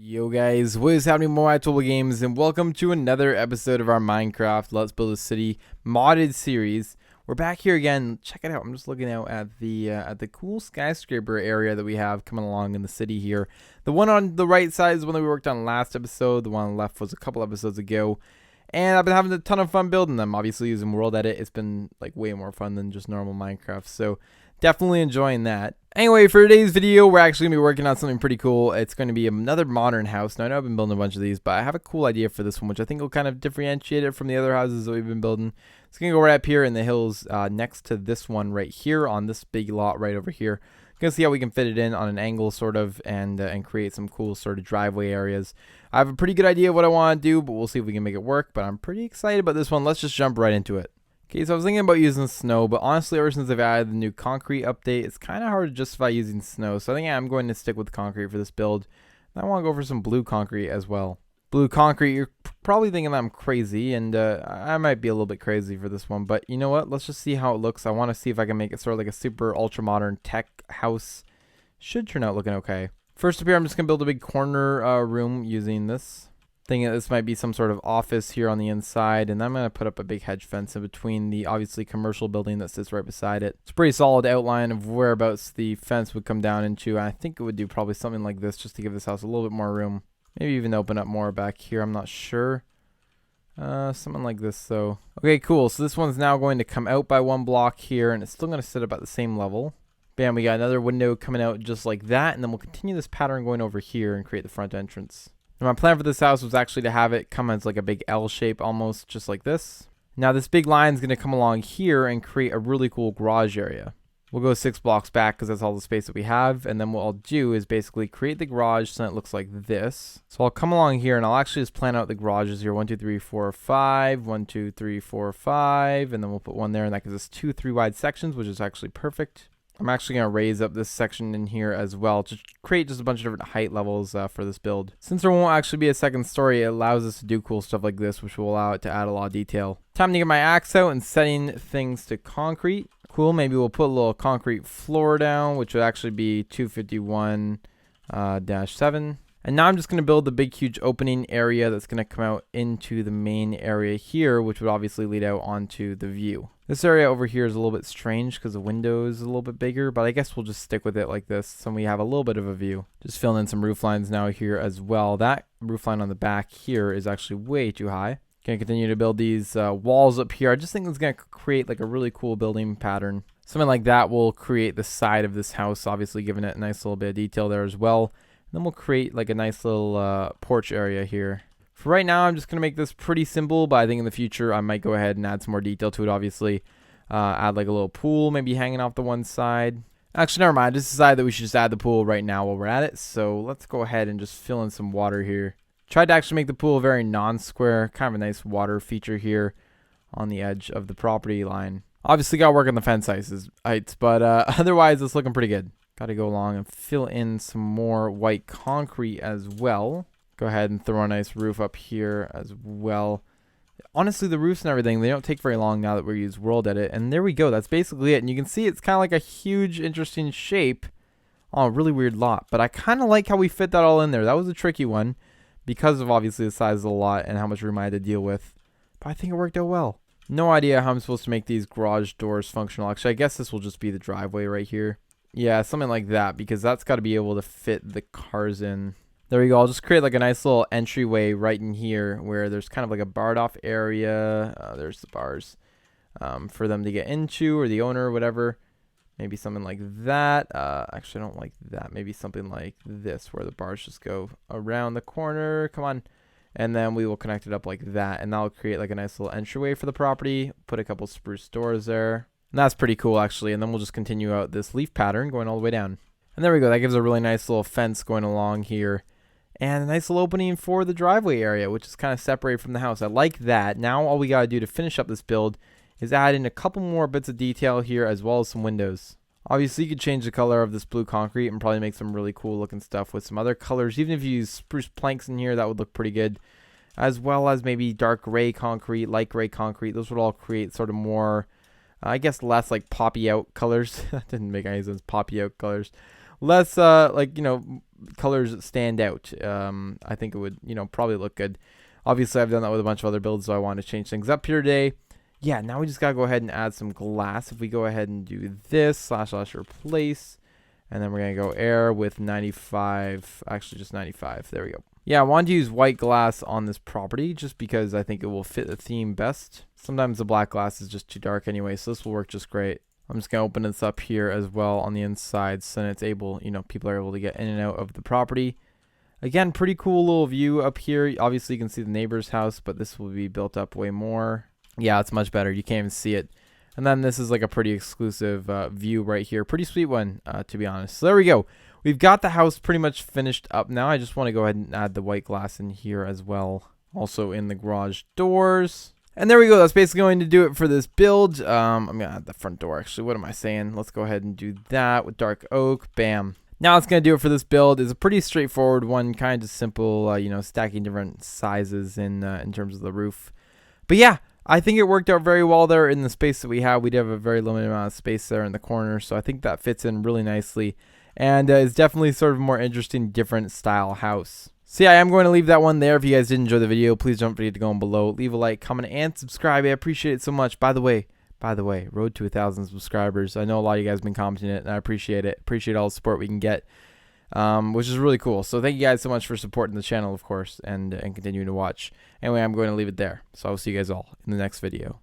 Yo guys, what is happening, Moai Total Games, and welcome to another episode of our Minecraft Let's Build a City modded series. We're back here again. Check it out. I'm just looking out at the cool skyscraper area that we have coming along in the city here. The one on the right side is the one that we worked on last episode. The one on the left was a couple episodes ago. And I've been having a ton of fun building them. Obviously using World Edit, it's been like way more fun than just normal Minecraft. So definitely enjoying that. Anyway, for today's video, we're actually going to be working on something pretty cool. It's going to be another modern house. Now, I know I've been building a bunch of these, but I have a cool idea for this one, which I think will kind of differentiate it from the other houses that we've been building. It's going to go right up here in the hills next to this one right here on this big lot right over here. Going to see how we can fit it in on an angle sort of and create some cool sort of driveway areas. I have a pretty good idea of what I want to do, but we'll see if we can make it work. But I'm pretty excited about this one. Let's just jump right into it. Okay, so I was thinking about using snow, but honestly, ever since I've added the new concrete update, it's kind of hard to justify using snow. So I think I'm going to stick with concrete for this build. And I want to go for some blue concrete as well. Blue concrete, you're probably thinking that I'm crazy, and I might be a little bit crazy for this one. But you know what? Let's just see how it looks. I want to see if I can make it sort of like a super ultra modern tech house. Should turn out looking okay. First up here, I'm just going to build a big corner room using this. Thinking that this might be some sort of office here on the inside, and I'm going to put up a big hedge fence in between the obviously commercial building that sits right beside it. It's a pretty solid outline of whereabouts the fence would come down into. I think it would do probably something like this just to give this house a little bit more room. Maybe even open up more back here, I'm not sure. Something like this though. Okay, cool. So this one's now going to come out by one block here, and it's still going to sit up at the same level. Bam, we got another window coming out just like that, and then we'll continue this pattern going over here and create the front entrance. And my plan for this house was actually to have it come as like a big L shape almost, just like this. Now this big line is going to come along here and create a really cool garage area. We'll go 6 blocks back because that's all the space that we have. And then what I'll do is basically create the garage so that it looks like this. So I'll come along here and I'll actually just plan out the garages here. 1, 2, 3, 4, 5. 1, 2, 3, 4, 5. And then we'll put one there, and that gives us 2 3-wide sections, which is actually perfect. I'm actually going to raise up this section in here as well to create just a bunch of different height levels for this build. Since there won't actually be a second story, it allows us to do cool stuff like this, which will allow it to add a lot of detail. Time to get my axe out and setting things to concrete. Cool, maybe we'll put a little concrete floor down, which would actually be 251-7. And now I'm just going to build the big huge opening area that's going to come out into the main area here, which would obviously lead out onto the view. This area over here is a little bit strange because the window is a little bit bigger, but I guess we'll just stick with it like this so we have a little bit of a view. Just filling in some roof lines now here as well. That roof line on the back here is actually way too high. Gonna continue to build these walls up here. I just think it's gonna create like a really cool building pattern. Something like that will create the side of this house, obviously giving it a nice little bit of detail there as well. And then we'll create like a nice little porch area here. For right now, I'm just going to make this pretty simple, but I think in the future, I might go ahead and add some more detail to it, obviously. Add like a little pool, maybe hanging off the one side. Actually, never mind. I just decided that we should just add the pool right now while we're at it. So let's go ahead and just fill in some water here. Tried to actually make the pool very non-square, kind of a nice water feature here on the edge of the property line. Obviously, got to work on the fence heights, but otherwise, it's looking pretty good. Got to go along and fill in some more white concrete as well. Go ahead and throw a nice roof up here as well. Honestly, the roofs and everything, they don't take very long now that we use World Edit. And there we go. That's basically it. And you can see it's kind of like a huge, interesting shape on a really weird lot. But I kind of like how we fit that all in there. That was a tricky one because of obviously the size of the lot and how much room I had to deal with. But I think it worked out well. No idea how I'm supposed to make these garage doors functional. Actually, I guess this will just be the driveway right here. Yeah, something like that, because that's got to be able to fit the cars in. There we go. I'll just create like a nice little entryway right in here where there's kind of like a barred off area. There's the bars for them to get into, or the owner or whatever. Maybe something like that. Actually, I don't like that. Maybe something like this where the bars just go around the corner. Come on. And then we will connect it up like that. And that'll create like a nice little entryway for the property. Put a couple spruce doors there. And that's pretty cool, actually. And then we'll just continue out this leaf pattern going all the way down. And there we go. That gives a really nice little fence going along here. And a nice little opening for the driveway area, which is kind of separated from the house. I like that. Now all we got to do to finish up this build is add in a couple more bits of detail here as well as some windows. Obviously, you could change the color of this blue concrete and probably make some really cool looking stuff with some other colors. Even if you use spruce planks in here, that would look pretty good. As well as maybe dark gray concrete, light gray concrete. Those would all create sort of more... I guess less like poppy out colors. That didn't make any sense. Poppy out colors. Less like, you know, colors stand out. I think it would, probably look good. Obviously, I've done that with a bunch of other builds, so I want to change things up here today. Yeah, now we just got to go ahead and add some glass. If we go ahead and do this, / replace, and then we're going to go air with 95, actually just 95. There we go. Yeah, I wanted to use white glass on this property just because I think it will fit the theme best. Sometimes the black glass is just too dark anyway, so this will work just great. I'm just going to open this up here as well on the inside so then it's able, people are able to get in and out of the property. Again, pretty cool little view up here. Obviously, you can see the neighbor's house, but this will be built up way more. Yeah, it's much better. You can't even see it. And then this is like a pretty exclusive view right here. Pretty sweet one, to be honest. So there we go. We've got the house pretty much finished up now. I just want to go ahead and add the white glass in here as well. Also in the garage doors. And there we go. That's basically going to do it for this build. I'm going to add the front door, actually. What am I saying? Let's go ahead and do that with dark oak. Bam. Now it's going to do it for this build. It's a pretty straightforward one. Kind of simple, stacking different sizes in terms of the roof. But yeah. I think it worked out very well there in the space that we have. We do have a very limited amount of space there in the corner, so I think that fits in really nicely. And it's definitely sort of a more interesting, different style house. So yeah, I am going to leave that one there. If you guys did enjoy the video, please don't forget to go on below, leave a like, comment, and subscribe. I appreciate it so much. By the way, road to 1,000 subscribers. I know a lot of you guys have been commenting it, and I appreciate it. Appreciate all the support we can get. Which is really cool. So thank you guys so much for supporting the channel, of course, and continuing to watch. Anyway, I'm going to leave it there. So I'll see you guys all in the next video.